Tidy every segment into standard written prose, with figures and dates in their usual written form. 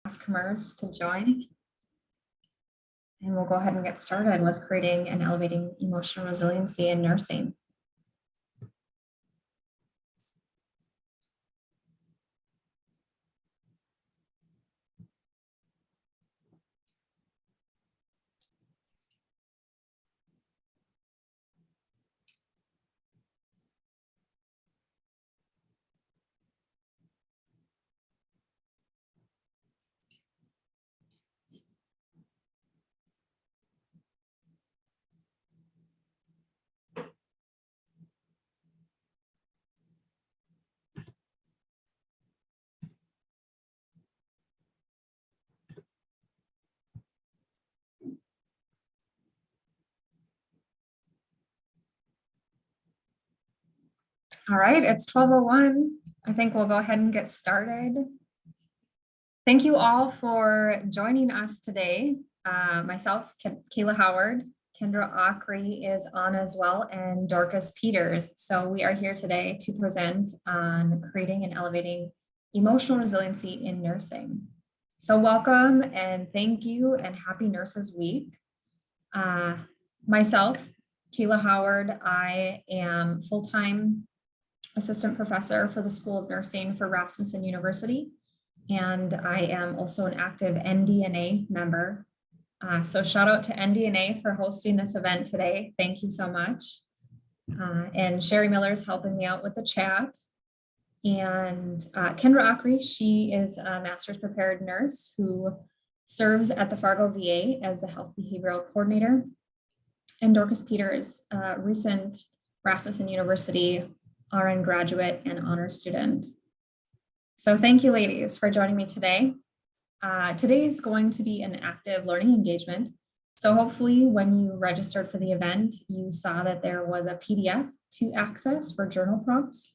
Comers to join. And we'll go ahead and get started with creating and elevating emotional resiliency in nursing. All right, it's 12:01. I think we'll go ahead and get started. Thank you all for joining us today. Myself, Kayla Howard, Kendra Ockery is on as well, and Dorcas Peters. So we are here today to present on creating and elevating emotional resiliency in nursing. So welcome and thank you and happy Nurses Week. Myself, Kayla Howard, I am full-time assistant professor for the School of Nursing for Rasmussen University. And I am also an active NDNA member. So shout out to NDNA for hosting this event today. Thank you so much. And Sherry Miller is helping me out with the chat. And Kendra Ockery, she is a master's prepared nurse who serves at the Fargo VA as the health behavioral coordinator. And Dorcas Peters, a recent Rasmussen University RN graduate and honors student. So thank you, ladies, for joining me today. Today is going to be an active learning engagement. So hopefully when you registered for the event, you saw that there was a PDF to access for journal prompts.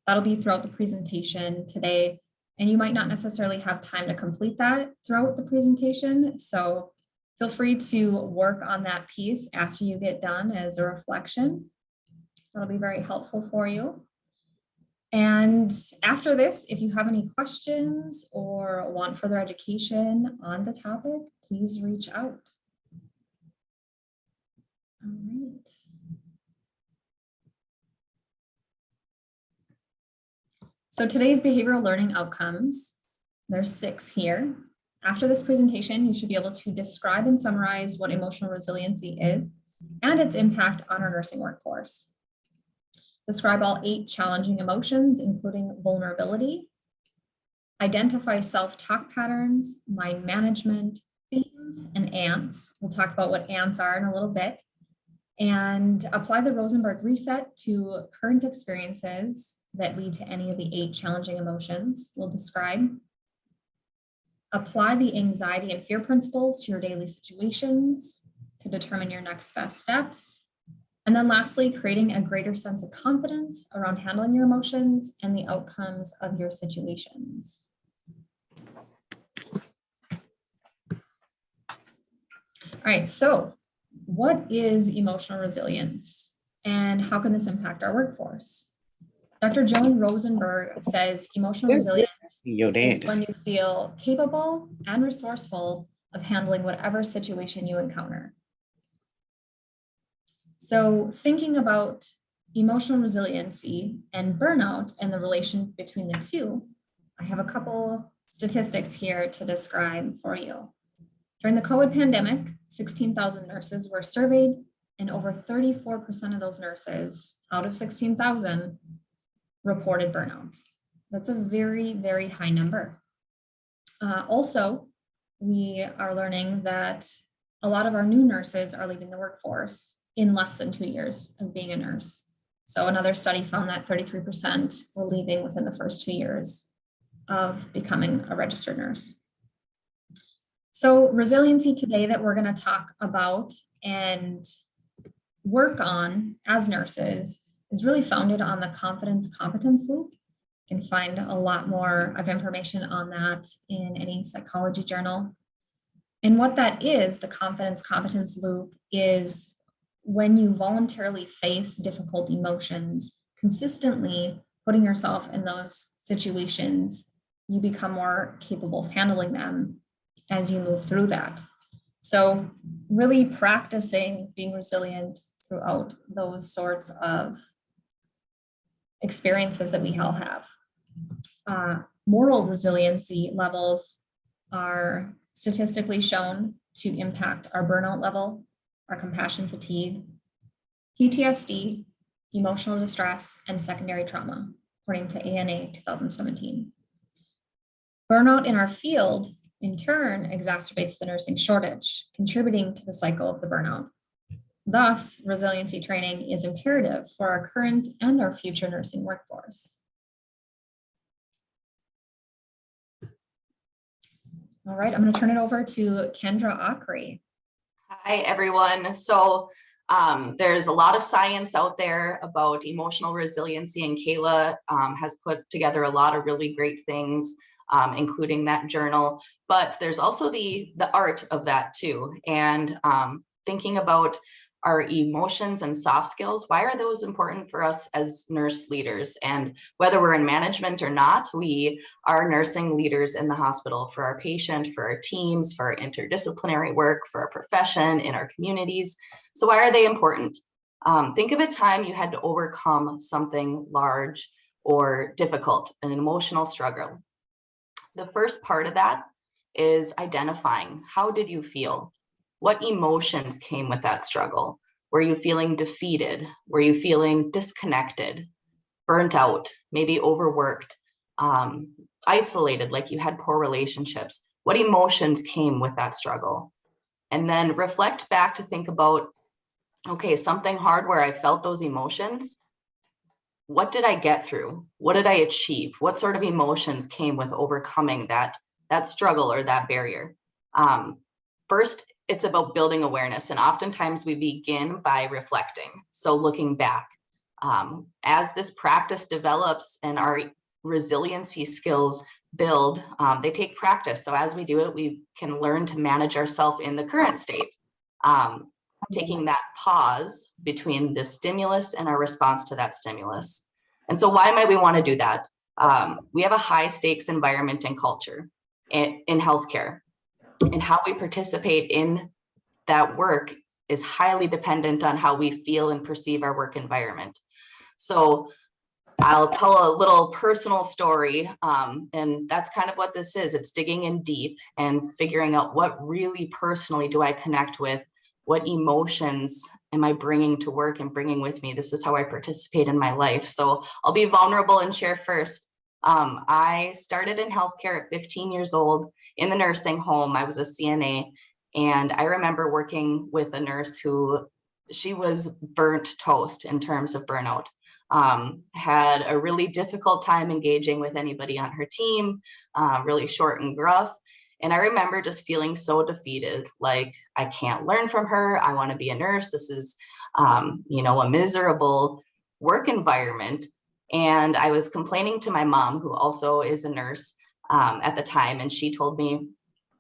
That'll be throughout the presentation today. And you might not necessarily have time to complete that throughout the presentation. So feel free to work on that piece after you get done as a reflection. That'll be very helpful for you. And after this, if you have any questions or want further education on the topic, please reach out. All right. So today's behavioral learning outcomes, there's 6 here. After this presentation, you should be able to describe and summarize what emotional resiliency is and its impact on our nursing workforce. Describe all 8 challenging emotions, including vulnerability. Identify self-talk patterns, mind management, themes, and ants. We'll talk about what ants are in a little bit. And apply the Rosenberg reset to current experiences that lead to any of the 8 challenging emotions we'll describe. Apply the anxiety and fear principles to your daily situations to determine your next best steps. And then lastly, creating a greater sense of confidence around handling your emotions and the outcomes of your situations. All right, so what is emotional resilience and how can this impact our workforce? Dr. Joan Rosenberg says emotional resilience is when you feel capable and resourceful of handling whatever situation you encounter. So thinking about emotional resiliency and burnout and the relation between the two, I have a couple statistics here to describe for you. During the COVID pandemic, 16,000 nurses were surveyed, and over 34% of those nurses out of 16,000 reported burnout. That's a very, very high number. Also, we are learning that a lot of our new nurses are leaving the workforce in less than 2 years of being a nurse. So another study found that 33% were leaving within the first 2 years of becoming a registered nurse. So resiliency today that we're going to talk about and work on as nurses is really founded on the confidence competence loop. You can find a lot more of information on that in any psychology journal. And what that is, the confidence competence loop, is when you voluntarily face difficult emotions, consistently putting yourself in those situations, you become more capable of handling them as you move through that. So really practicing being resilient throughout those sorts of experiences that we all have. Moral resiliency levels are statistically shown to impact our burnout level, our compassion fatigue, PTSD, emotional distress, and secondary trauma, according to ANA 2017. Burnout in our field, in turn, exacerbates the nursing shortage, contributing to the cycle of the burnout. Thus, resiliency training is imperative for our current and our future nursing workforce. All right, I'm going to turn it over to Kendra Akri. Hi, everyone. So there's a lot of science out there about emotional resiliency, and Kayla has put together a lot of really great things, including that journal. But there's also the art of that too. And thinking about our emotions and soft skills, why are those important for us as nurse leaders? And whether we're in management or not, we are nursing leaders in the hospital for our patient, for our teams, for our interdisciplinary work, for our profession, in our communities. So why are they important? Think of a time you had to overcome something large or difficult, an emotional struggle. The first part of that is identifying, how did you feel? What emotions came with that struggle? Were you feeling defeated? Were you feeling disconnected, burnt out, maybe overworked, isolated, like you had poor relationships? What emotions came with that struggle? And then reflect back to think about, okay, something hard where I felt those emotions. What did I get through? What did I achieve? What sort of emotions came with overcoming that struggle or that barrier? First, it's about building awareness. And oftentimes we begin by reflecting. So looking back, as this practice develops and our resiliency skills build, they take practice. So as we do it, we can learn to manage ourselves in the current state, taking that pause between the stimulus and our response to that stimulus. And so why might we want to do that? We have a high stakes environment and culture in healthcare. And how we participate in that work is highly dependent on how we feel and perceive our work environment. So I'll tell a little personal story, and that's kind of what this is. It's digging in deep and figuring out what really personally do I connect with, what emotions am I bringing to work and bringing with me. This is how I participate in my life. So I'll be vulnerable and share first. I started in healthcare at 15 years old in the nursing home. I was a CNA, and I remember working with a nurse who, she was burnt toast in terms of burnout. Had a really difficult time engaging with anybody on her team, really short and gruff. And I remember just feeling so defeated, like I can't learn from her. I want to be a nurse. This is, a miserable work environment. And I was complaining to my mom, who also is a nurse at the time. And she told me,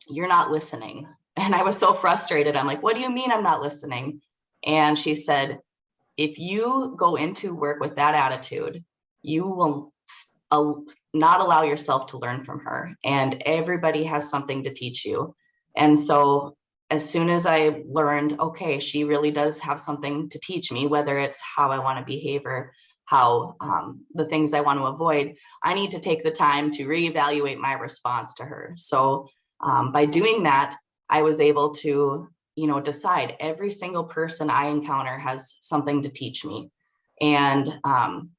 "You're not listening." And I was so frustrated. I'm like, "What do you mean I'm not listening?" And she said, "If you go into work with that attitude, you will not allow yourself to learn from her. And everybody has something to teach you." And so as soon as I learned, okay, she really does have something to teach me, whether it's how I want to behave or how the things I want to avoid, I need to take the time to reevaluate my response to her. So by doing that, I was able to, decide every single person I encounter has something to teach me. And I'm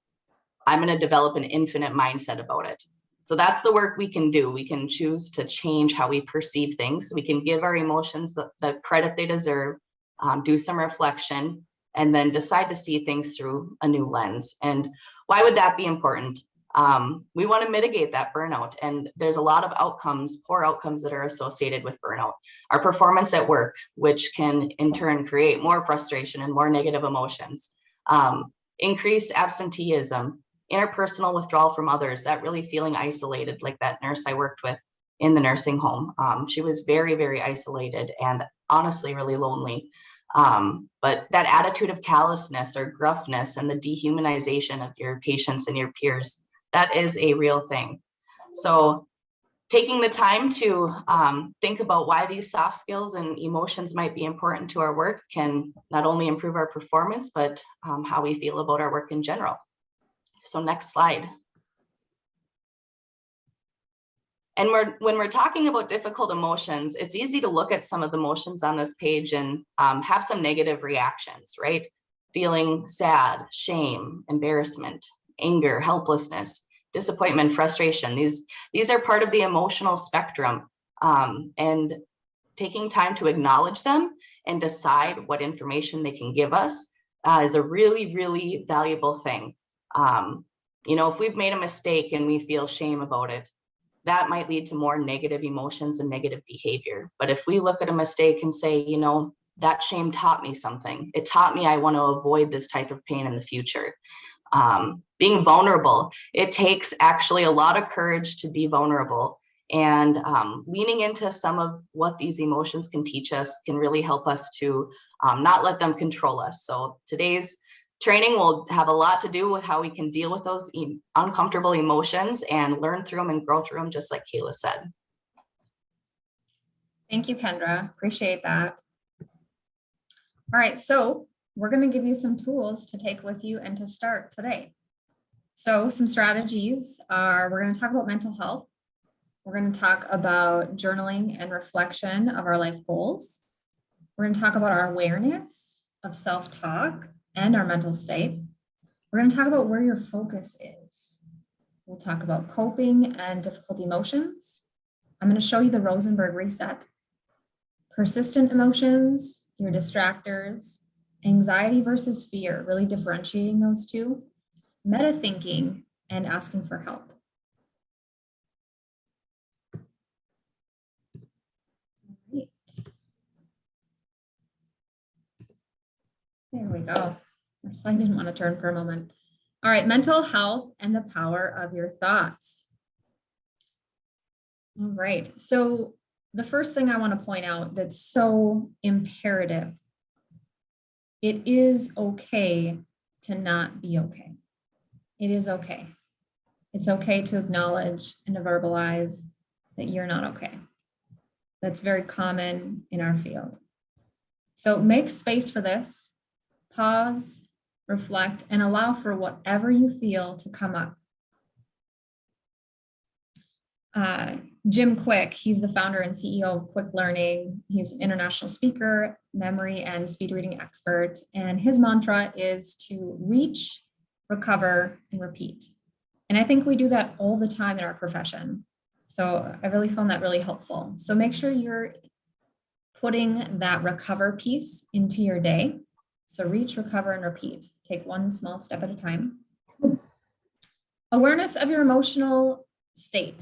going to develop an infinite mindset about it. So that's the work we can do. We can choose to change how we perceive things. We can give our emotions the credit they deserve, do some reflection, and then decide to see things through a new lens. And why would that be important? We want to mitigate that burnout. And there's a lot of outcomes, poor outcomes that are associated with burnout. Our performance at work, which can in turn create more frustration and more negative emotions. Increased absenteeism, interpersonal withdrawal from others, that really feeling isolated, like that nurse I worked with in the nursing home. She was very, very isolated and honestly really lonely. But that attitude of callousness or gruffness and the dehumanization of your patients and your peers, that is a real thing. So taking the time to think about why these soft skills and emotions might be important to our work can not only improve our performance, but how we feel about our work in general. So next slide. And when we're talking about difficult emotions, it's easy to look at some of the emotions on this page and have some negative reactions, right? Feeling sad, shame, embarrassment, anger, helplessness, disappointment, frustration. These are part of the emotional spectrum, and taking time to acknowledge them and decide what information they can give us is a really, really valuable thing. If we've made a mistake and we feel shame about it, that might lead to more negative emotions and negative behavior. But if we look at a mistake and say, that shame taught me something. It taught me I want to avoid this type of pain in the future. Being vulnerable, it takes actually a lot of courage to be vulnerable, and leaning into some of what these emotions can teach us can really help us to not let them control us. So today's training will have a lot to do with how we can deal with those uncomfortable emotions and learn through them and grow through them, just like Kayla said. Thank you, Kendra. Appreciate that. All right, so we're going to give you some tools to take with you and to start today. So some strategies are, we're going to talk about mental health. We're going to talk about journaling and reflection of our life goals. We're going to talk about our awareness of self-talk and our mental state. We're going to talk about where your focus is. We'll talk about coping and difficult emotions. I'm going to show you the Rosenberg reset, persistent emotions, your distractors, anxiety versus fear, really differentiating those two, meta thinking, and asking for help. Right. There we go. My slide didn't want to turn for a moment. All right, mental health and the power of your thoughts. All right, so the first thing I want to point out that's so imperative, it is okay to not be okay. It is okay. It's okay to acknowledge and to verbalize that you're not okay. That's very common in our field. So make space for this, pause, reflect, and allow for whatever you feel to come up. Jim Quick, he's the founder and CEO of Quick Learning. He's an international speaker, memory and speed reading expert. And his mantra is to reach, recover, and repeat. And I think we do that all the time in our profession. So I really found that really helpful. So make sure you're putting that recover piece into your day. So reach, recover, and repeat. Take one small step at a time. Awareness of your emotional state.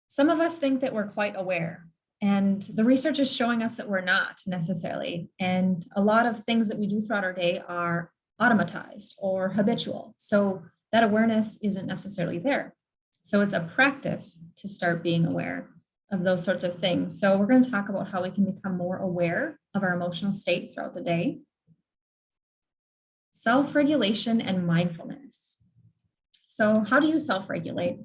Some of us think that we're quite aware, and the research is showing us that we're not necessarily. And a lot of things that we do throughout our day are automatized or habitual. So that awareness isn't necessarily there. So it's a practice to start being aware of those sorts of things. So we're going to talk about how we can become more aware of our emotional state throughout the day. Self-regulation and mindfulness. So how do you self-regulate?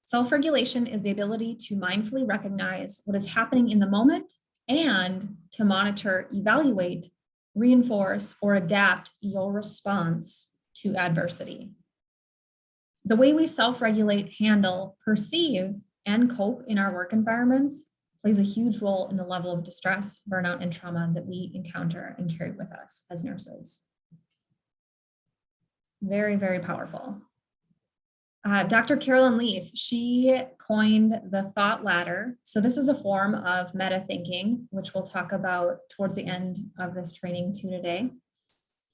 Self-regulation is the ability to mindfully recognize what is happening in the moment and to monitor, evaluate, reinforce, or adapt your response to adversity. The way we self-regulate, handle, perceive, and cope in our work environments plays a huge role in the level of distress, burnout, and trauma that we encounter and carry with us as nurses. Very, very powerful. Dr. Carolyn Leaf, she coined the thought ladder. So this is a form of meta thinking, which we'll talk about towards the end of this training too today.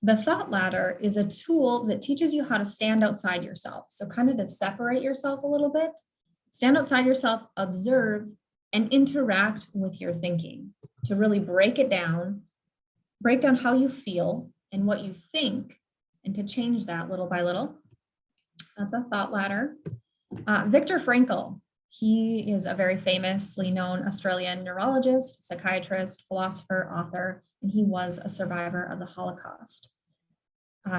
The thought ladder is a tool that teaches you how to stand outside yourself. So kind of to separate yourself a little bit, stand outside yourself, observe, and interact with your thinking to really break down how you feel and what you think, and to change that little by little. That's a thought ladder. Viktor Frankl, he is a very famously known Australian neurologist, psychiatrist, philosopher, author, and he was a survivor of the Holocaust.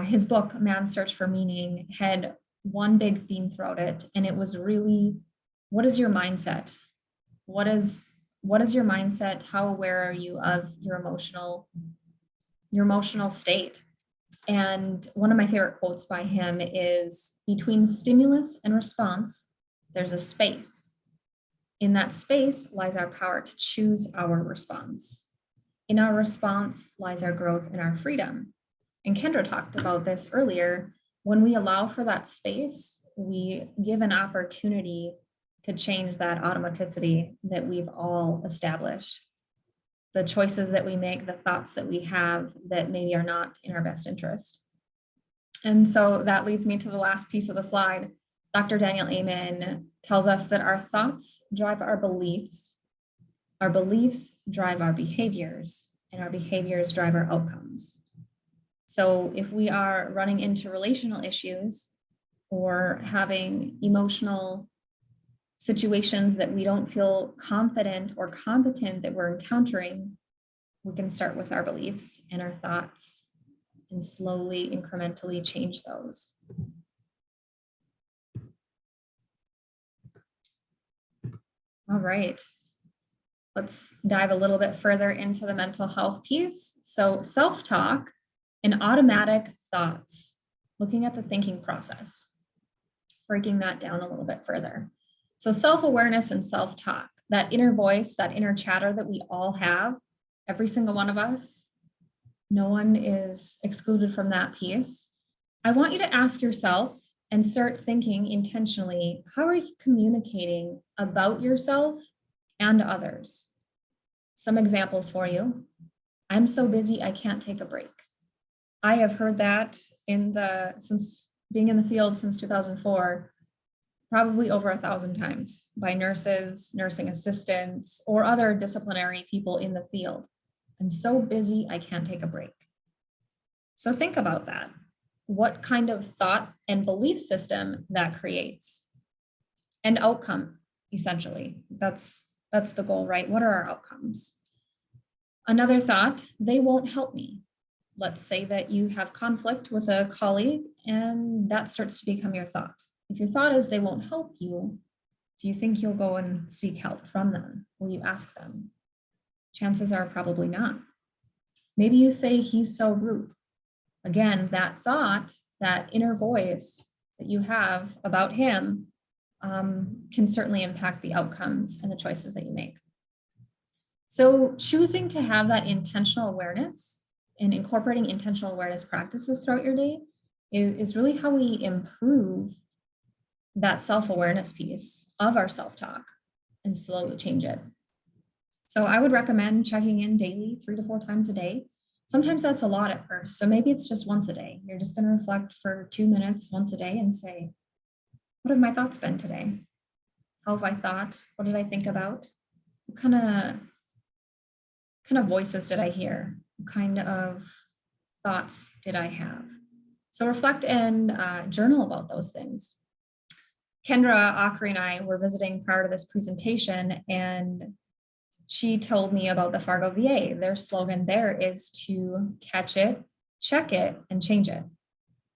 His book, Man's Search for Meaning, had one big theme throughout it. And it was really, what is your mindset? What is your mindset? How aware are you of your emotional state? And one of my favorite quotes by him is, between stimulus and response, there's a space. In that space lies our power to choose our response. In our response lies our growth and our freedom. And Kendra talked about this earlier. When we allow for that space, we give an opportunity to change that automaticity that we've all established. The choices that we make, the thoughts that we have that maybe are not in our best interest. And so that leads me to the last piece of the slide. Dr. Daniel Amen tells us that our thoughts drive our beliefs drive our behaviors, and our behaviors drive our outcomes. So if we are running into relational issues or having emotional situations that we don't feel confident or competent that we're encountering, we can start with our beliefs and our thoughts and slowly, incrementally change those. All right, let's dive a little bit further into the mental health piece. So self-talk and automatic thoughts, looking at the thinking process, breaking that down a little bit further. So self-awareness and self-talk, that inner voice, that inner chatter that we all have, every single one of us, no one is excluded from that piece. I want you to ask yourself and start thinking intentionally, how are you communicating about yourself and others? Some examples for you. I'm so busy, I can't take a break. I have heard that since being in the field since 2004, probably over 1,000 times by nurses, nursing assistants, or other disciplinary people in the field. I'm so busy, I can't take a break. So think about that. What kind of thought and belief system that creates? And outcome, essentially. That's the goal, right? What are our outcomes? Another thought, they won't help me. Let's say that you have conflict with a colleague and that starts to become your thought. If your thought is they won't help you, do you think you'll go and seek help from them? Will you ask them? Chances are probably not. Maybe you say he's so rude. Again, that thought, that inner voice that you have about him can certainly impact the outcomes and the choices that you make. So choosing to have that intentional awareness and incorporating intentional awareness practices throughout your day is really how we improve that self-awareness piece of our self-talk and slowly change it. So I would recommend checking in daily, 3 to 4 times a day. Sometimes that's a lot at first. So maybe it's just once a day. You're just going to reflect for 2 minutes once a day and say, what have my thoughts been today? How have I thought? What did I think about? What kind of voices did I hear? What kind of thoughts did I have? So reflect and journal about those things. Kendra Akri and I were visiting prior to this presentation, and she told me about the Fargo VA. Their slogan there is to catch it, check it, and change it,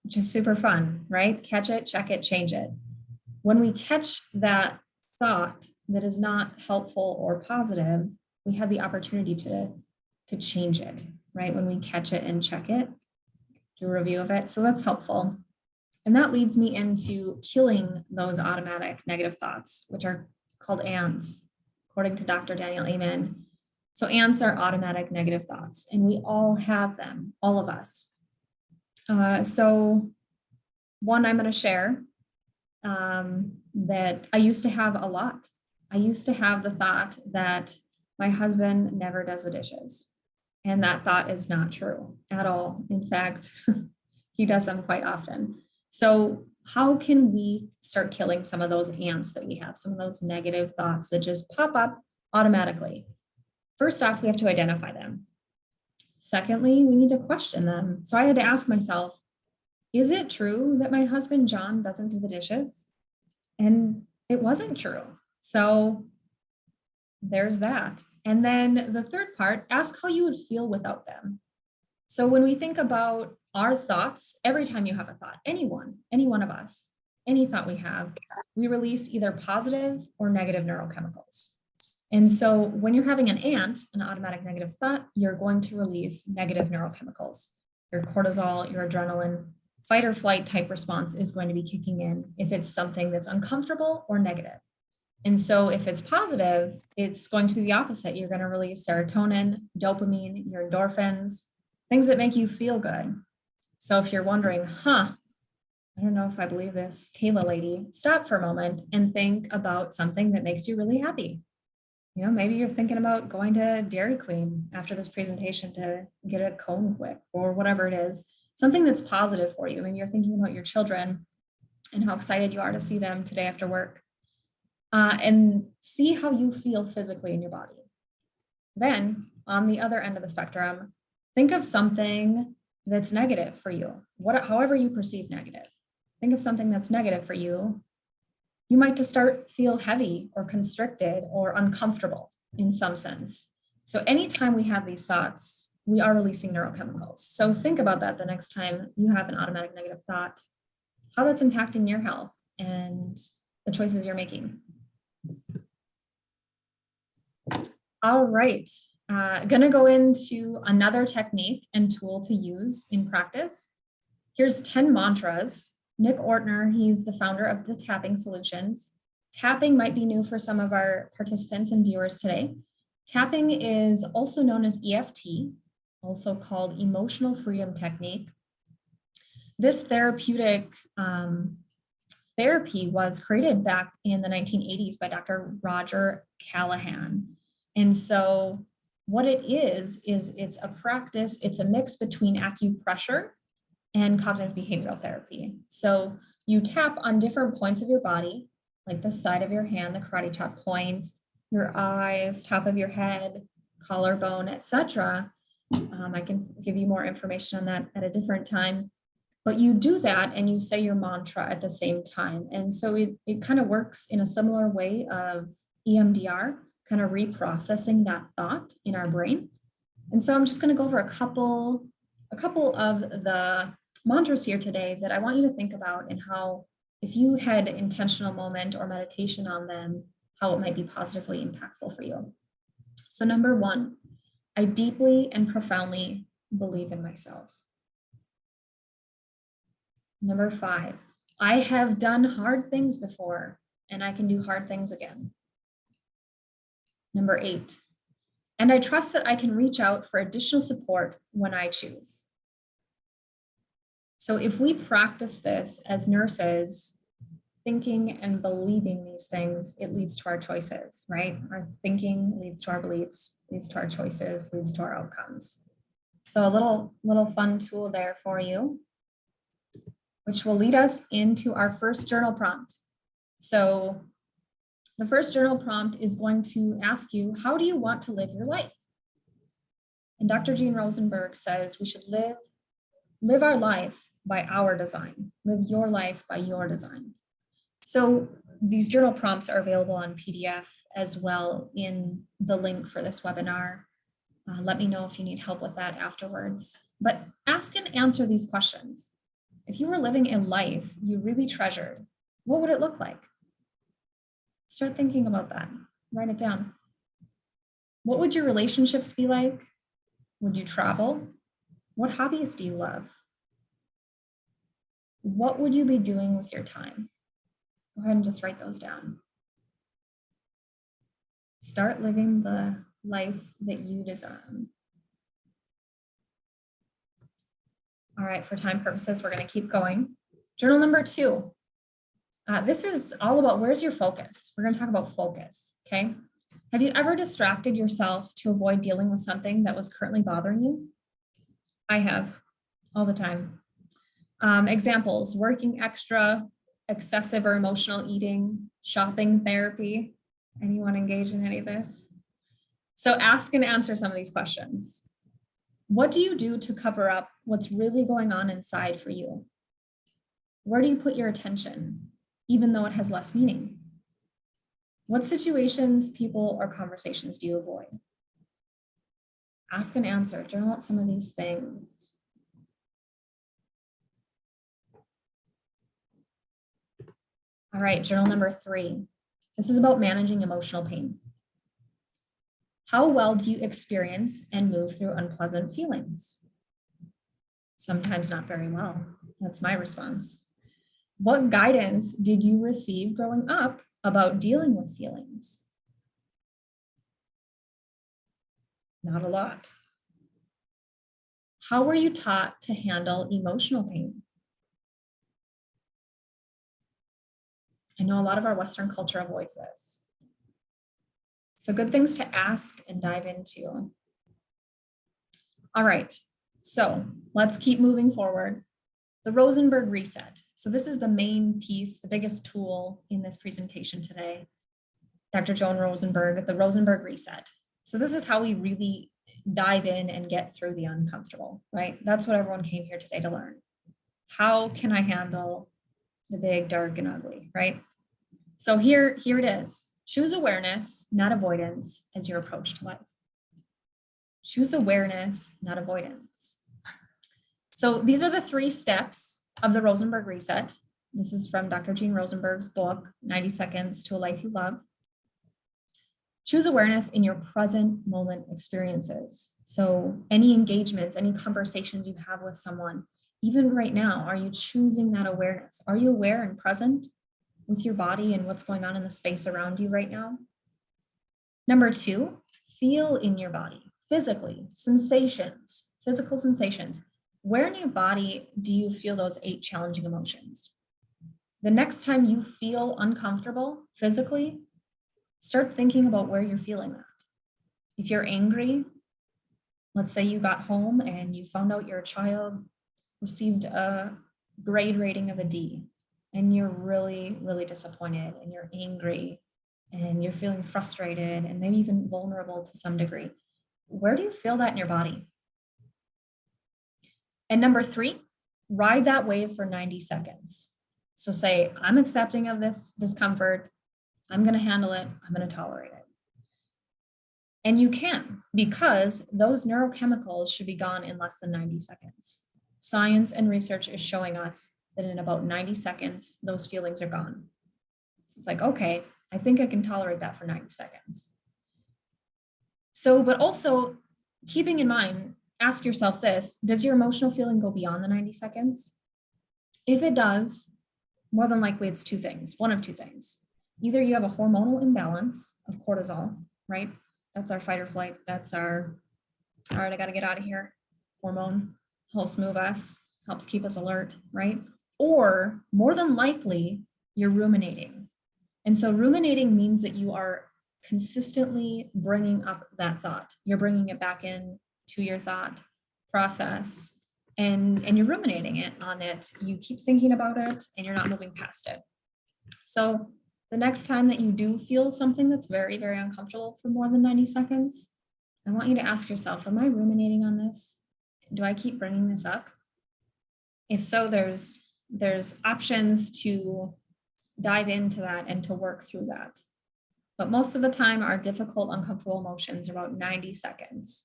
which is super fun, right? Catch it, check it, change it. When we catch that thought that is not helpful or positive, we have the opportunity to change it, right? When we catch it and check it, do a review of it. So that's helpful. And that leads me into killing those automatic negative thoughts, which are called ANTs, according to Dr. Daniel Amen. So ANTs are automatic negative thoughts, and we all have them, all of us. So one I'm going to share that I used to have a lot. I used to have the thought that my husband never does the dishes. And that thought is not true at all. In fact, he does them quite often. So how can we start killing some of those ants that we have, some of those negative thoughts that just pop up automatically? First off, we have to identify them. Secondly, we need to question them. So I had to ask myself, is it true that my husband, John, doesn't do the dishes? And it wasn't true. So there's that. And then the third part, ask how you would feel without them. So when we think about our thoughts, every time you have a thought, any one of us, any thought we have, we release either positive or negative neurochemicals. And so when you're having an automatic negative thought, you're going to release negative neurochemicals. Your cortisol, your adrenaline, fight or flight type response is going to be kicking in if it's something that's uncomfortable or negative. And so if it's positive, it's going to be the opposite. You're going to release serotonin, dopamine, your endorphins, things that make you feel good. So if you're wondering, I don't know if I believe this Kayla lady, stop for a moment and think about something that makes you really happy. You know, maybe you're thinking about going to Dairy Queen after this presentation to get a cone quick or whatever it is, something that's positive for you. Maybe you're thinking about your children and how excited you are to see them today after work. And see how you feel physically in your body. Then on the other end of the spectrum, think of something that's negative for you, however you perceive negative. Think of something that's negative for you. You might just feel heavy or constricted or uncomfortable in some sense. So anytime we have these thoughts, we are releasing neurochemicals. So think about that the next time you have an automatic negative thought, how that's impacting your health and the choices you're making. All right, gonna go into another technique and tool to use in practice. Here's 10 mantras. Nick Ortner, he's the founder of the Tapping Solutions. Tapping might be new for some of our participants and viewers today. Tapping is also known as EFT, also called Emotional Freedom Technique. This therapeutic therapy was created back in the 1980s by Dr. Roger Callahan. And so what it is it's a practice, it's a mix between acupressure and cognitive behavioral therapy. So you tap on different points of your body, like the side of your hand, the karate chop point, your eyes, top of your head, collarbone, etc. I can give you more information on that at a different time. But you do that and you say your mantra at the same time. And so it kind of works in a similar way of EMDR, kind of reprocessing that thought in our brain. And so I'm just going to go over a couple of the mantras here today that I want you to think about, and how, if you had intentional moment or meditation on them, how it might be positively impactful for you. So number 1, I deeply and profoundly believe in myself. Number 5, I have done hard things before and I can do hard things again. Number 8, and I trust that I can reach out for additional support when I choose. So if we practice this as nurses, thinking and believing these things, it leads to our choices, right? Our thinking leads to our beliefs, leads to our choices, leads to our outcomes. So a little fun tool there for you, which will lead us into our first journal prompt. So the first journal prompt is going to ask you, how do you want to live your life? And Dr. Jean Rosenberg says we should live our life by our design. Live your life by your design. So these journal prompts are available on PDF as well in the link for this webinar. Let me know if you need help with that afterwards. But ask and answer these questions. If you were living a life you really treasured, what would it look like? Start thinking about that. Write it down. What would your relationships be like? Would you travel? What hobbies do you love? What would you be doing with your time? Go ahead and just write those down. Start living the life that you design. All right, for time purposes, we're going to keep going. Journal number 2. This is all about, where's your focus? We're going to talk about focus, okay? Have you ever distracted yourself to avoid dealing with something that was currently bothering you? I have, all the time. Examples: working extra, excessive or emotional eating, shopping therapy. Anyone engage in any of this? So ask and answer some of these questions. What do you do to cover up what's really going on inside for you? Where do you put your attention, even though it has less meaning? What situations, people, or conversations do you avoid? Ask and answer, journal out some of these things. All right, journal number 3. This is about managing emotional pain. How well do you experience and move through unpleasant feelings? Sometimes not very well. That's my response. What guidance did you receive growing up about dealing with feelings? Not a lot. How were you taught to handle emotional pain? I know a lot of our Western culture avoids this. So good things to ask and dive into. All right, so let's keep moving forward. The Rosenberg reset. So this is the main piece, the biggest tool in this presentation today. Dr. Joan Rosenberg, the Rosenberg reset. So this is how we really dive in and get through the uncomfortable, right? That's what everyone came here today to learn. How can I handle the big, dark, and ugly, right? So here it is. Choose awareness, not avoidance, as your approach to life. Choose awareness, not avoidance. So these are the 3 steps of the Rosenberg reset. This is from Dr. Jean Rosenberg's book, 90 Seconds to a Life You Love. Choose awareness in your present moment experiences. So any engagements, any conversations you have with someone, even right now, are you choosing that awareness? Are you aware and present with your body and what's going on in the space around you right now? Number 2, feel in your body, physically, sensations, physical sensations. Where in your body do you feel those 8 challenging emotions? The next time you feel uncomfortable physically, start thinking about where you're feeling that. If you're angry, let's say you got home and you found out your child received a grade rating of a D, and you're really, really disappointed and you're angry and you're feeling frustrated and maybe even vulnerable to some degree. Where do you feel that in your body? And number 3, ride that wave for 90 seconds. So say, I'm accepting of this discomfort. I'm going to handle it. I'm going to tolerate it. And you can, because those neurochemicals should be gone in less than 90 seconds. Science and research is showing us that in about 90 seconds, those feelings are gone. So it's like, okay, I think I can tolerate that for 90 seconds. So, but also keeping in mind, ask yourself this, does your emotional feeling go beyond the 90 seconds? If it does, more than likely it's 2 things, one of 2 things. Either you have a hormonal imbalance of cortisol, right? That's our fight or flight. That's our, all right, I got to get out of here. Hormone helps move us, helps keep us alert, right? Or more than likely, you're ruminating. And so ruminating means that you are consistently bringing up that thought. You're bringing it back in to your thought process and you're ruminating it on it. You keep thinking about it and you're not moving past it. So the next time that you do feel something that's very, very uncomfortable for more than 90 seconds, I want you to ask yourself, am I ruminating on this? Do I keep bringing this up? If so, there's options to dive into that and to work through that. But most of the time, our difficult, uncomfortable emotions are about 90 seconds.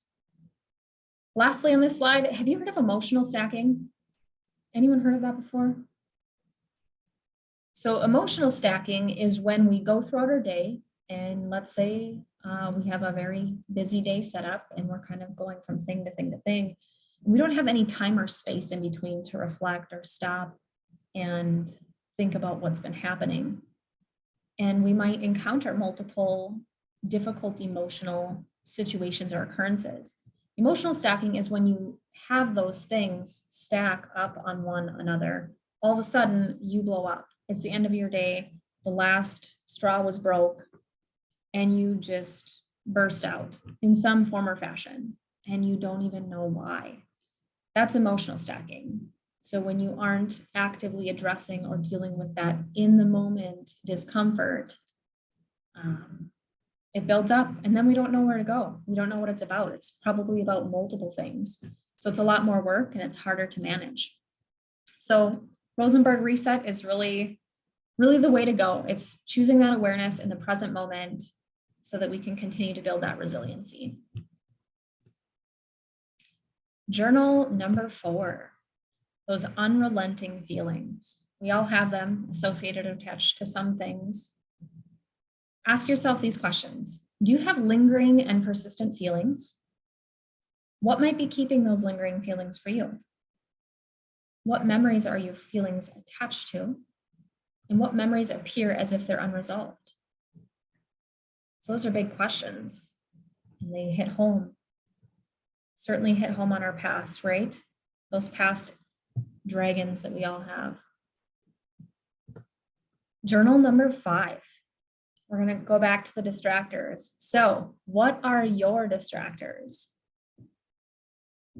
Lastly, on this slide, have you heard of emotional stacking? Anyone heard of that before? So emotional stacking is when we go throughout our day and let's say we have a very busy day set up and we're kind of going from thing to thing to thing. We don't have any time or space in between to reflect or stop and think about what's been happening. And we might encounter multiple difficult emotional situations or occurrences. Emotional stacking is when you have those things stack up on one another. All of a sudden, you blow up. It's the end of your day. The last straw was broke, and you just burst out in some form or fashion, and you don't even know why. That's emotional stacking. So when you aren't actively addressing or dealing with that in the moment discomfort, it builds up and then we don't know where to go. We don't know what it's about. It's probably about multiple things. So it's a lot more work and it's harder to manage. So Rosenberg reset is really, really the way to go. It's choosing that awareness in the present moment so that we can continue to build that resiliency. Journal number 4, those unrelenting feelings. We all have them associated or attached to some things. Ask yourself these questions. Do you have lingering and persistent feelings? What might be keeping those lingering feelings for you? What memories are your feelings attached to? And what memories appear as if they're unresolved? So those are big questions, and they hit home. Certainly hit home on our past, right? Those past dragons that we all have. Journal number 5. We're going to go back to the distractors. So what are your distractors?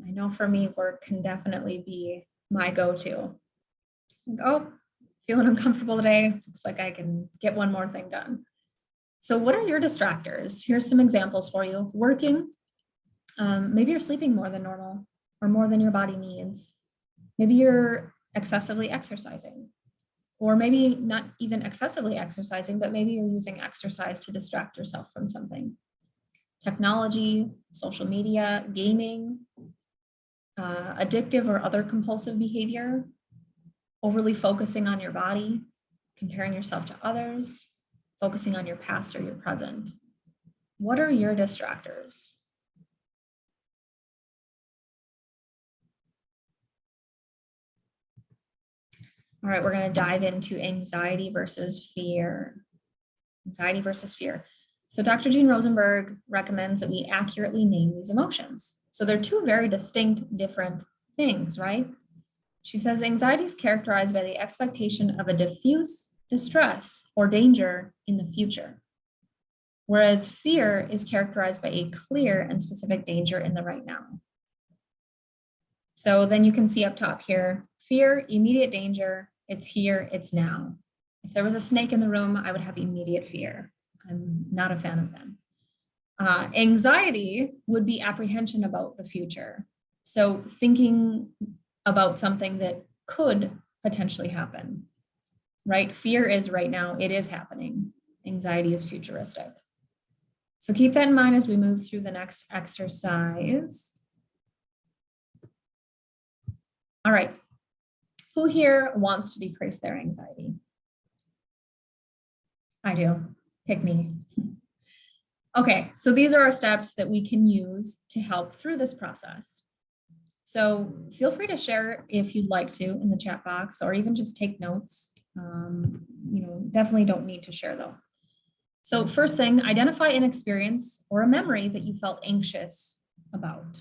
I know for me, work can definitely be my go-to. Oh, feeling uncomfortable today. Looks like I can get one more thing done. So what are your distractors? Here's some examples for you. Working. Maybe you're sleeping more than normal or more than your body needs. Maybe you're excessively exercising, or maybe not even excessively exercising, but maybe you're using exercise to distract yourself from something. Technology, social media, gaming, addictive or other compulsive behavior, overly focusing on your body, comparing yourself to others, focusing on your past or your present. What are your distractors? All right, we're going to dive into anxiety versus fear. Anxiety versus fear. So Dr. Jean Rosenberg recommends that we accurately name these emotions. So they're two very distinct, different things, right? She says anxiety is characterized by the expectation of a diffuse distress or danger in the future, whereas fear is characterized by a clear and specific danger in the right now. So then you can see up top here, fear, immediate danger, it's here, it's now. If there was a snake in the room, I would have immediate fear. I'm not a fan of them. Anxiety would be apprehension about the future. So thinking about something that could potentially happen, right? Fear is right now, it is happening. Anxiety is futuristic. So keep that in mind as we move through the next exercise. All right, who here wants to decrease their anxiety? I do, pick me. Okay, so these are our steps that we can use to help through this process. So feel free to share if you'd like to in the chat box, or even just take notes. Definitely don't need to share though. So first thing, identify an experience or a memory that you felt anxious about.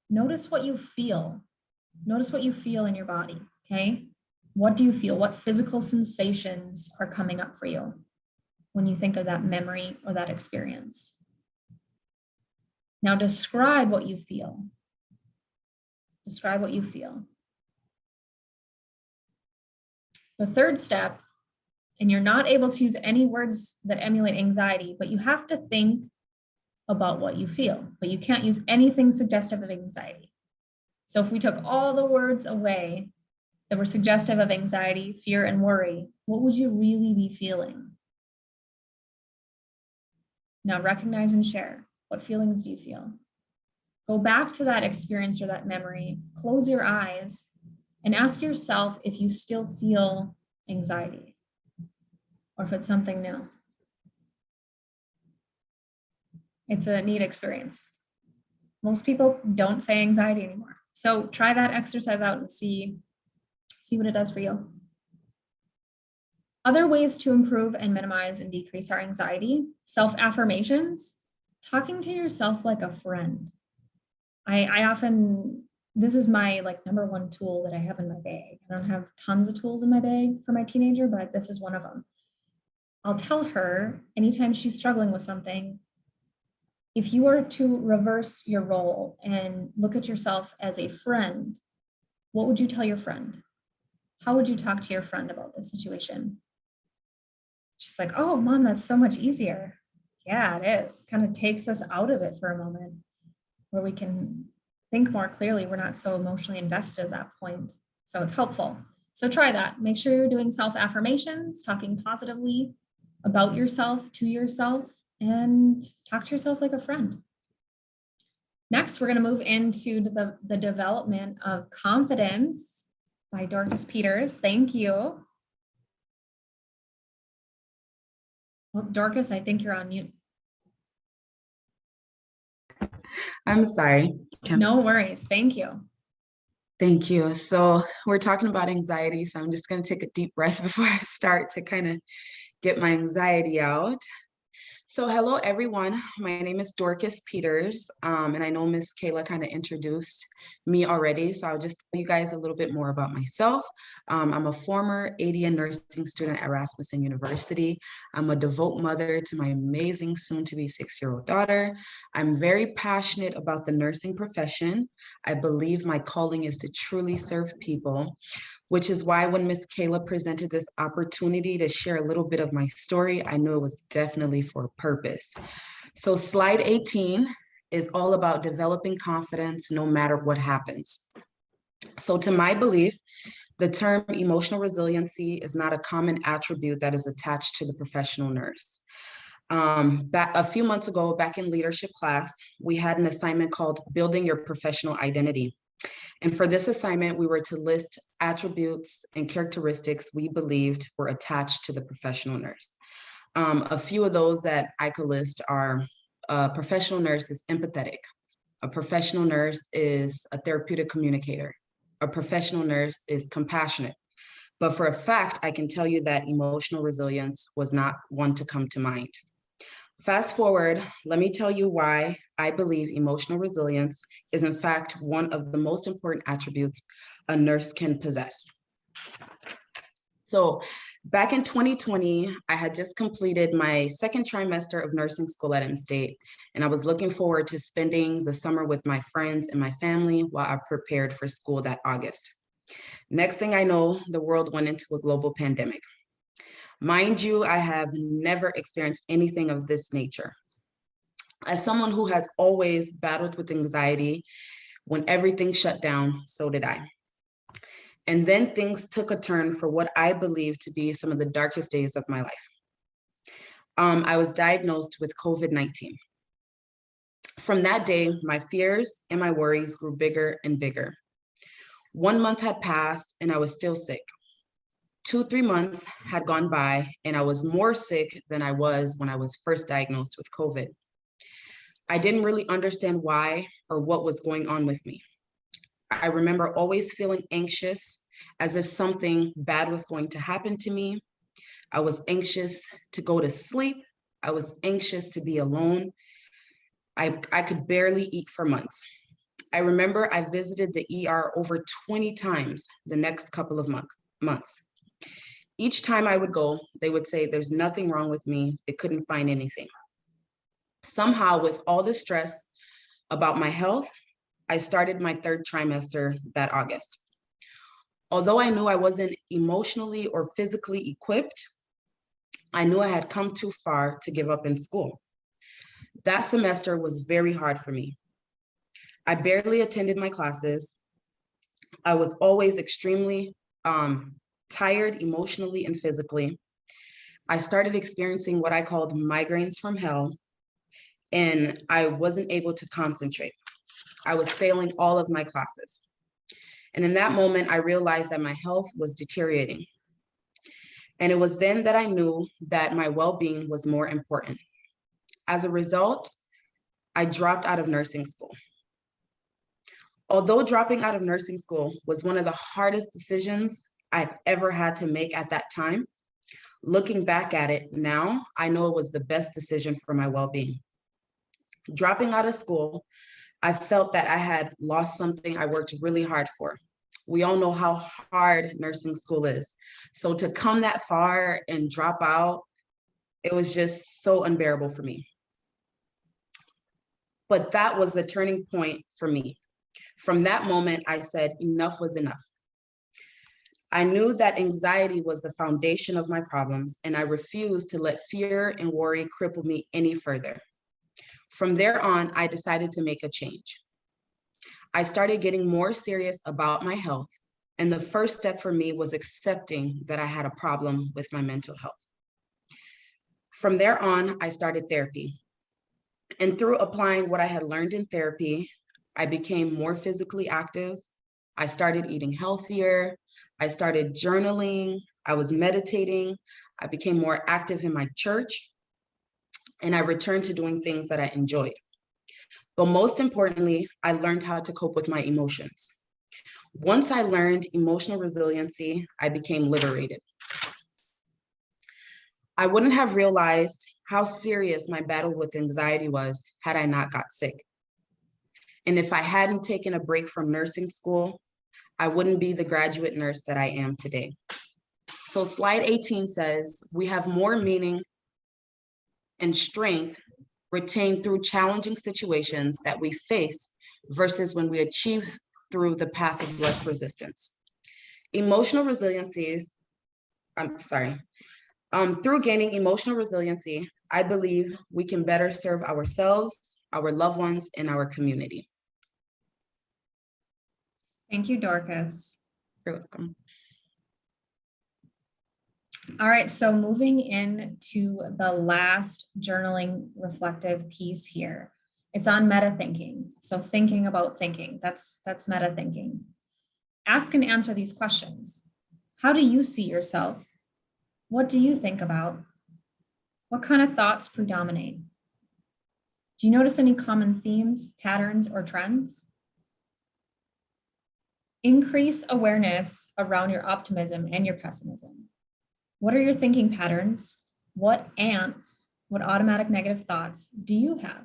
Notice what you feel. Notice what you feel in your body, okay? What do you feel? What physical sensations are coming up for you when you think of that memory or that experience? Now describe what you feel. Describe what you feel. The third step, and you're not able to use any words that emulate anxiety, but you have to think about what you feel, but you can't use anything suggestive of anxiety. So if we took all the words away that were suggestive of anxiety, fear, and worry, what would you really be feeling? Now recognize and share. What feelings do you feel? Go back to that experience or that memory, close your eyes, and ask yourself if you still feel anxiety or if it's something new. It's a neat experience. Most people don't say anxiety anymore. So try that exercise out and see what it does for you. Other ways to improve and minimize and decrease our anxiety: self-affirmations, talking to yourself like a friend. I often, this is my number one tool that I have in my bag. I don't have tons of tools in my bag for my teenager, but this is one of them. I'll tell her anytime she's struggling with something, if you were to reverse your role and look at yourself as a friend, what would you tell your friend? How would you talk to your friend about this situation? She's like, oh, Mom, that's so much easier. Yeah, it is. It kind of takes us out of it for a moment where we can think more clearly. We're not so emotionally invested at that point. So it's helpful. So try that. Make sure you're doing self-affirmations, talking positively about yourself, to yourself, and talk to yourself like a friend. Next, we're going to move into the development of confidence by Dorcas Peters. Thank you. Oh, Dorcas, I think you're on mute. I'm sorry. No worries. Thank you. Thank you. So we're talking about anxiety, so I'm just going to take a deep breath before I start to kind of get my anxiety out. So hello, everyone. My name is Dorcas Peters, and I know Miss Kayla kind of introduced me already, so I'll just tell you guys a little bit more about myself. I'm a former ADN nursing student at Rasmussen University. I'm a devout mother to my amazing soon-to-be 6-year-old daughter. I'm very passionate about the nursing profession. I believe my calling is to truly serve people, which is why when Miss Kayla presented this opportunity to share a little bit of my story, I knew it was definitely for a purpose. So slide 18 is all about developing confidence no matter what happens. So to my belief, the term emotional resiliency is not a common attribute that is attached to the professional nurse. Back a few months ago, back in leadership class, we had an assignment called Building Your Professional Identity. And for this assignment, we were to list attributes and characteristics we believed were attached to the professional nurse. A few of those that I could list are a professional nurse is empathetic. A professional nurse is a therapeutic communicator. A professional nurse is compassionate. But for a fact, I can tell you that emotional resilience was not one to come to mind. Fast forward, let me tell you why I believe emotional resilience is in fact one of the most important attributes a nurse can possess. So back in 2020, I had just completed my second trimester of nursing school at M-State, and I was looking forward to spending the summer with my friends and my family while I prepared for school that August. Next thing I know, the world went into a global pandemic. Mind you, I have never experienced anything of this nature. As someone who has always battled with anxiety, when everything shut down, so did I. And then things took a turn for what I believe to be some of the darkest days of my life. I was diagnosed with COVID-19. From that day, my fears and my worries grew bigger and bigger. 1 month had passed and I was still sick. 2-3 months had gone by and I was more sick than I was when I was first diagnosed with COVID. I didn't really understand why or what was going on with me. I remember always feeling anxious, as if something bad was going to happen to me. I was anxious to go to sleep. I was anxious to be alone. I could barely eat for months. I remember I visited the ER over 20 times the next couple of months. Each time I would go, they would say, there's nothing wrong with me. They couldn't find anything. Somehow, with all the stress about my health, I started my third trimester that August. Although I knew I wasn't emotionally or physically equipped, I knew I had come too far to give up in school. That semester was very hard for me. I barely attended my classes. I was always extremely tired emotionally and physically. I started experiencing what I called migraines from hell, and I wasn't able to concentrate. I was failing all of my classes. And in that moment, I realized that my health was deteriorating. And it was then that I knew that my well-being was more important. As a result, I dropped out of nursing school. Although dropping out of nursing school was one of the hardest decisions I've ever had to make at that time, looking back at it now, I know it was the best decision for my well-being. Dropping out of school, I felt that I had lost something I worked really hard for. We all know how hard nursing school is. So to come that far and drop out, it was just so unbearable for me. But that was the turning point for me. From that moment, I said, enough was enough. I knew that anxiety was the foundation of my problems, and I refused to let fear and worry cripple me any further. From there on, I decided to make a change. I started getting more serious about my health, and the first step for me was accepting that I had a problem with my mental health. From there on, I started therapy. And through applying what I had learned in therapy, I became more physically active. I started eating healthier. I started journaling. I was meditating. I became more active in my church, and I returned to doing things that I enjoyed. But most importantly, I learned how to cope with my emotions. Once I learned emotional resiliency, I became liberated. I wouldn't have realized how serious my battle with anxiety was had I not got sick. And if I hadn't taken a break from nursing school, I wouldn't be the graduate nurse that I am today. So slide 18 says, we have more meaning and strength retained through challenging situations that we face versus when we achieve through the path of less resistance. Emotional resiliency is, through gaining emotional resiliency, I believe we can better serve ourselves, our loved ones, and our community. Thank you, Dorcas. You're welcome. All right, so moving into the last journaling reflective piece here. It's on meta thinking. So thinking about thinking, that's meta thinking. Ask and answer these questions. How do you see yourself? What do you think about? What kind of thoughts predominate? Do you notice any common themes, patterns, or trends? Increase awareness around your optimism and your pessimism. What are your thinking patterns? What ants, what automatic negative thoughts do you have?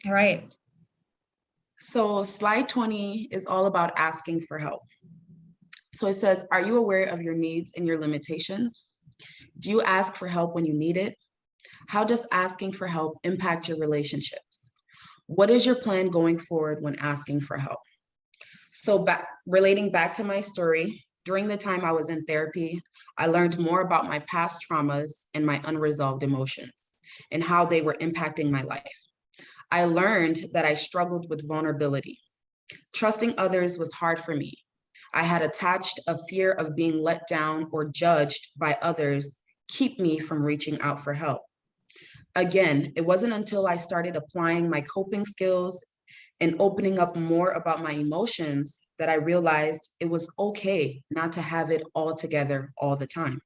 All right. So slide 20 is all about asking for help. So it says, are you aware of your needs and your limitations? Do you ask for help when you need it? How does asking for help impact your relationships? What is your plan going forward when asking for help? So relating back to my story, during the time I was in therapy, I learned more about my past traumas and my unresolved emotions and how they were impacting my life. I learned that I struggled with vulnerability. Trusting others was hard for me. I had attached a fear of being let down or judged by others keep me from reaching out for help. Again, it wasn't until I started applying my coping skills and opening up more about my emotions that I realized it was okay not to have it all together all the time.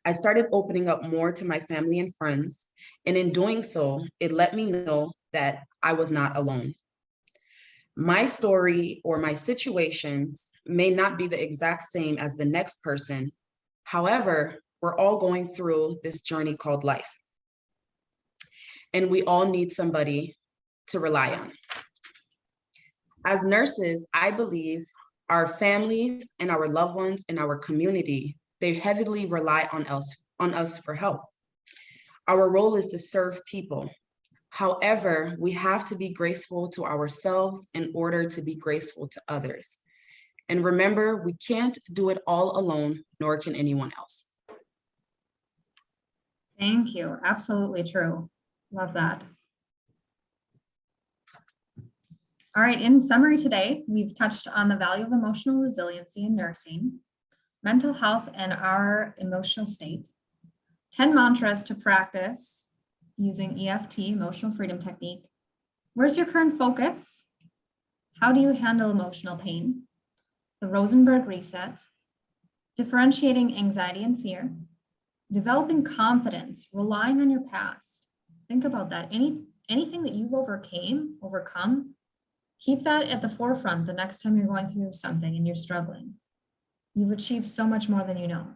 I started opening up more to my family and friends, and in doing so, it let me know that I was not alone. My story or my situations may not be the exact same as the next person. However, we're all going through this journey called life. And we all need somebody to rely on. As nurses, I believe our families and our loved ones in our community, they heavily rely on us for help. Our role is to serve people. However, we have to be graceful to ourselves in order to be graceful to others. And remember, we can't do it all alone, nor can anyone else. Thank you. Absolutely true. Love that. All right, in summary today, we've touched on the value of emotional resiliency in nursing, mental health and our emotional state, 10 mantras to practice using EFT, emotional freedom technique. Where's your current focus? How do you handle emotional pain? The Rosenberg reset, differentiating anxiety and fear, developing confidence, relying on your past. Think about that. Anything that you've overcome, keep that at the forefront the next time you're going through something and you're struggling. You've achieved so much more than you know.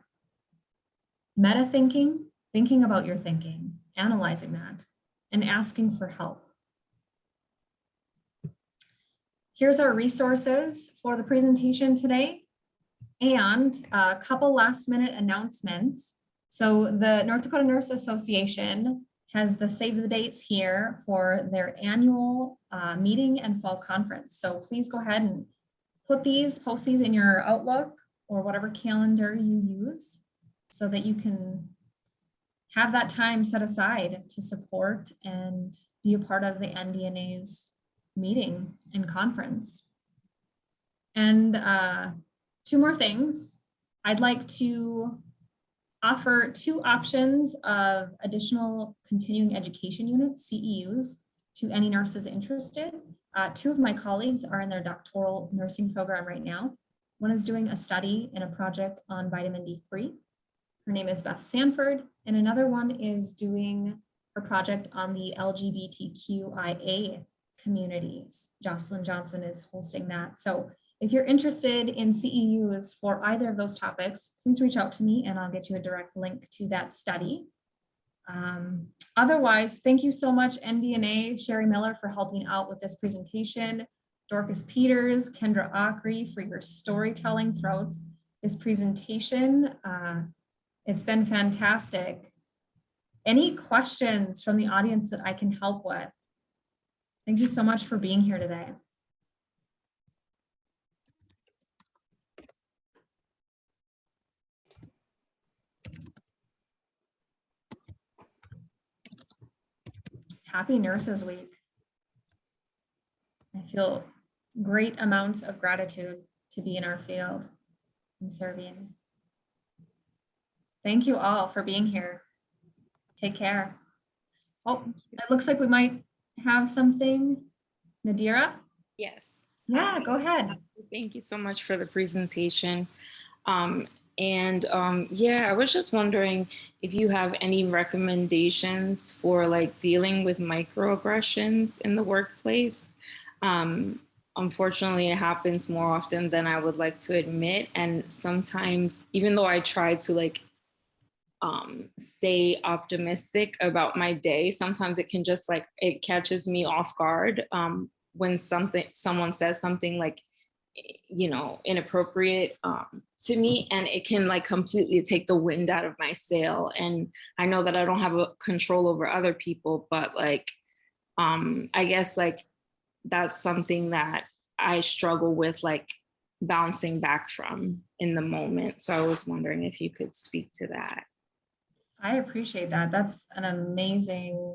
Meta thinking, thinking about your thinking, analyzing that, and asking for help. Here's our resources for the presentation today and a couple last minute announcements. So the North Dakota Nurse Association has the save the dates here for their annual meeting and fall conference. So please go ahead and post these in your Outlook or whatever calendar you use so that you can have that time set aside to support and be a part of the NDNA's meeting and conference. And two more things. I'd like to offer 2 options of additional continuing education units, CEUs, to any nurses interested. 2 of my colleagues are in their doctoral nursing program right now. One is doing a study in a project on vitamin D3. Her name is Beth Sanford, and another one is doing her project on the LGBTQIA communities. Jocelyn Johnson is hosting that. So if you're interested in CEUs for either of those topics, please reach out to me and I'll get you a direct link to that study. Otherwise, thank you so much, NDNA, Sherry Miller, for helping out with this presentation, Dorcas Peters, Kendra Ockery, for your storytelling throughout this presentation. It's been fantastic. Any questions from the audience that I can help with? Thank you so much for being here today. Happy Nurses Week. I feel great amounts of gratitude to be in our field and serving. Thank you all for being here. Take care. Oh, it looks like we might have something. Nadira? Yes. Yeah, go ahead. Thank you so much for the presentation. Yeah, I was just wondering if you have any recommendations for like dealing with microaggressions in the workplace. Unfortunately, it happens more often than I would like to admit. And sometimes, even though I try to like stay optimistic about my day, sometimes it can just like, it catches me off guard when someone says something like, you know, inappropriate to me, and it can like completely take the wind out of my sail. And I know that I don't have a control over other people, but like I guess like that's something that I struggle with, like bouncing back from in the moment. So I was wondering if you could speak to that. I appreciate that. That's an amazing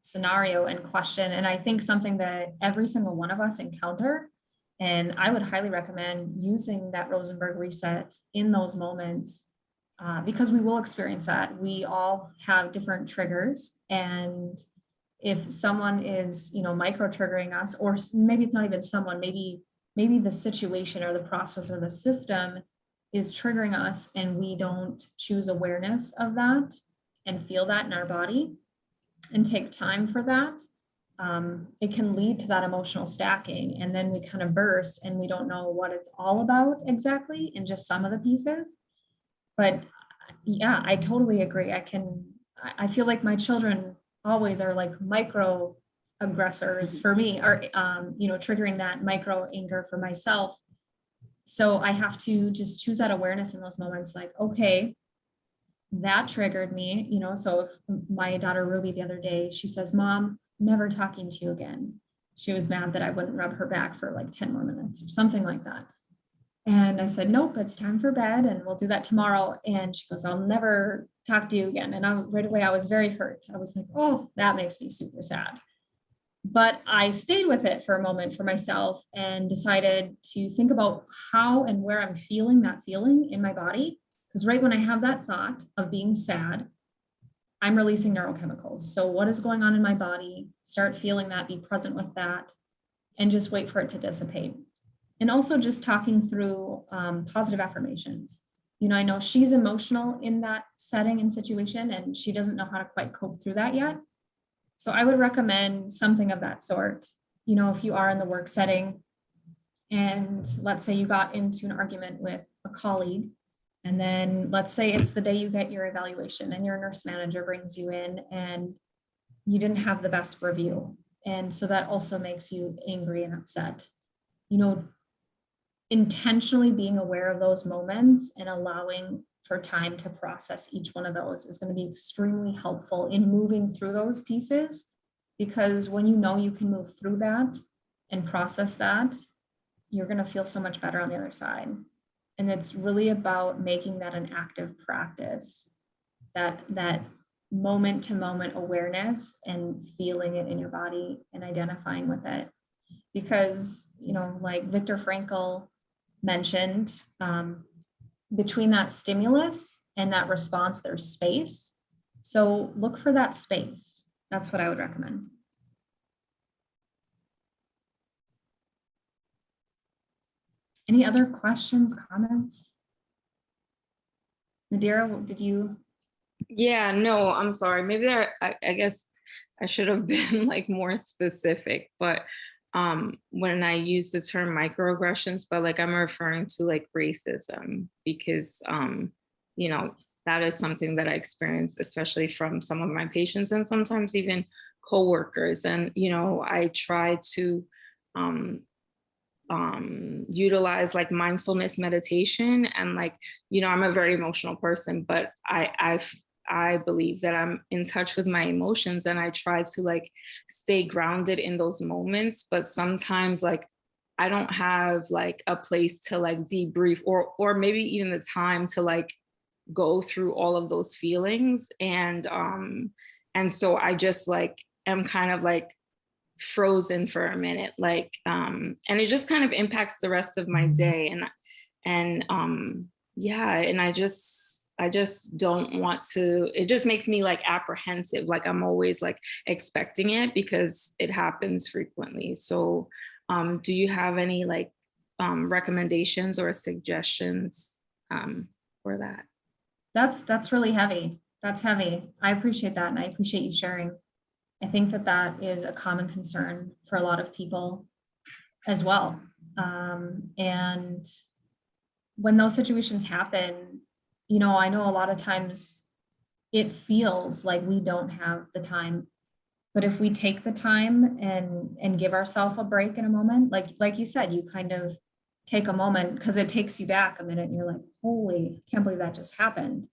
scenario and question. And I think something that every single one of us encounter. And I would highly recommend using that Rosenberg reset in those moments because we will experience that. We all have different triggers. And if someone is, you know, micro triggering us, or maybe it's not even someone, maybe the situation or the process or the system is triggering us and we don't choose awareness of that and feel that in our body and take time for that, it can lead to that emotional stacking. And then we kind of burst and we don't know what it's all about exactly in just some of the pieces. But yeah, I totally agree. I feel like my children always are like micro aggressors for me, or, you know, triggering that micro anger for myself. So I have to just choose that awareness in those moments, like, okay, that triggered me, you know. So if my daughter Ruby the other day, she says, "Mom, never talking to you again." She was mad that I wouldn't rub her back for like 10 more minutes or something like that. And I said, "Nope, it's time for bed and we'll do that tomorrow." And she goes, "I'll never talk to you again." And right away, I was very hurt. I was like, oh, that makes me super sad. But I stayed with it for a moment for myself and decided to think about how and where I'm feeling that feeling in my body. Because right when I have that thought of being sad, I'm releasing neurochemicals. So what is going on in my body? Start feeling that, be present with that, and just wait for it to dissipate. And also just talking through positive affirmations. You know, I know she's emotional in that setting and situation, and she doesn't know how to quite cope through that yet. So I would recommend something of that sort. You know, if you are in the work setting and let's say you got into an argument with a colleague, and then let's say it's the day you get your evaluation and your nurse manager brings you in and you didn't have the best review. And so that also makes you angry and upset. You know, intentionally being aware of those moments and allowing for time to process each one of those is going to be extremely helpful in moving through those pieces, because when you know you can move through that and process that, you're going to feel so much better on the other side. And it's really about making that an active practice, that moment to moment awareness and feeling it in your body and identifying with it. Because, you know, like Viktor Frankl mentioned, between that stimulus and that response, there's space. So look for that space. That's what I would recommend. Any other questions, comments? Nadira, did you? Yeah, no, I'm sorry. Maybe I guess I should have been like more specific, but when I use the term microaggressions, but like I'm referring to like racism because you know, that is something that I experienced, especially from some of my patients and sometimes even coworkers. And you know, I try to utilize like mindfulness meditation, and like, you know, I'm a very emotional person, but I believe that I'm in touch with my emotions, and I try to like stay grounded in those moments. But sometimes like I don't have like a place to like debrief, or maybe even the time to like go through all of those feelings. And so I just like am kind of like frozen for a minute, like and it just kind of impacts the rest of my day. And yeah, and I just don't want to, it just makes me like apprehensive, like I'm always like expecting it because it happens frequently. So do you have any like recommendations or suggestions for that? That's really heavy. That's heavy. I appreciate that, and I appreciate you sharing. I think that that is a common concern for a lot of people as well. And when those situations happen, you know, I know a lot of times it feels like we don't have the time, but if we take the time and give ourselves a break in a moment, like you said, you kind of take a moment because it takes you back a minute and you're like, holy, can't believe that just happened.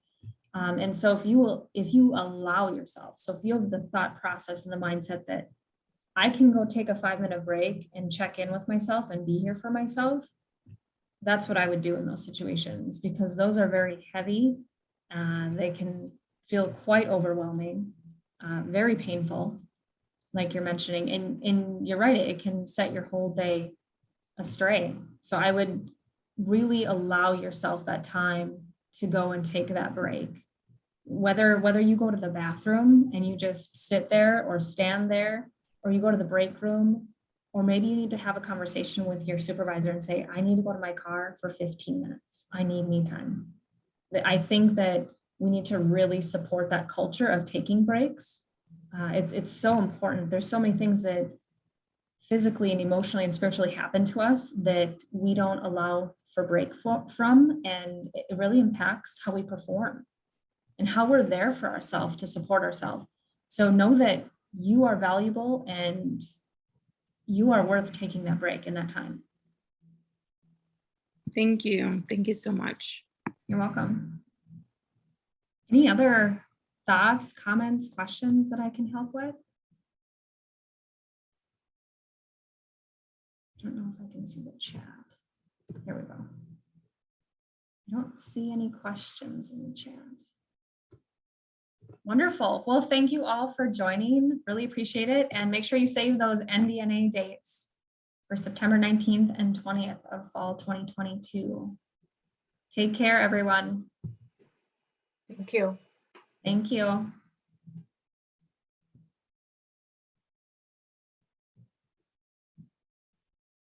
And so if you allow yourself, so if you have the thought process and the mindset that I can go take a 5-minute break and check in with myself and be here for myself, that's what I would do in those situations, because those are very heavy. They can feel quite overwhelming, very painful, like you're mentioning. And you're right, it can set your whole day astray. So I would really allow yourself that time to go and take that break. Whether you go to the bathroom and you just sit there or stand there, or you go to the break room, or maybe you need to have a conversation with your supervisor and say, I need to go to my car for 15 minutes. I need me time. I think that we need to really support that culture of taking breaks. It's so important. There's so many things that physically and emotionally and spiritually happen to us that we don't allow for break from, and it really impacts how we perform and how we're there for ourselves to support ourselves. So know that you are valuable and you are worth taking that break in that time. Thank you. Thank you so much. You're welcome. Any other thoughts, comments, questions that I can help with? I don't know if I can see the chat. Here we go. I don't see any questions in the chat. Wonderful. Well, thank you all for joining. Really appreciate it. And make sure you save those NDNA dates for September 19th and 20th of fall 2022. Take care, everyone. Thank you. Thank you.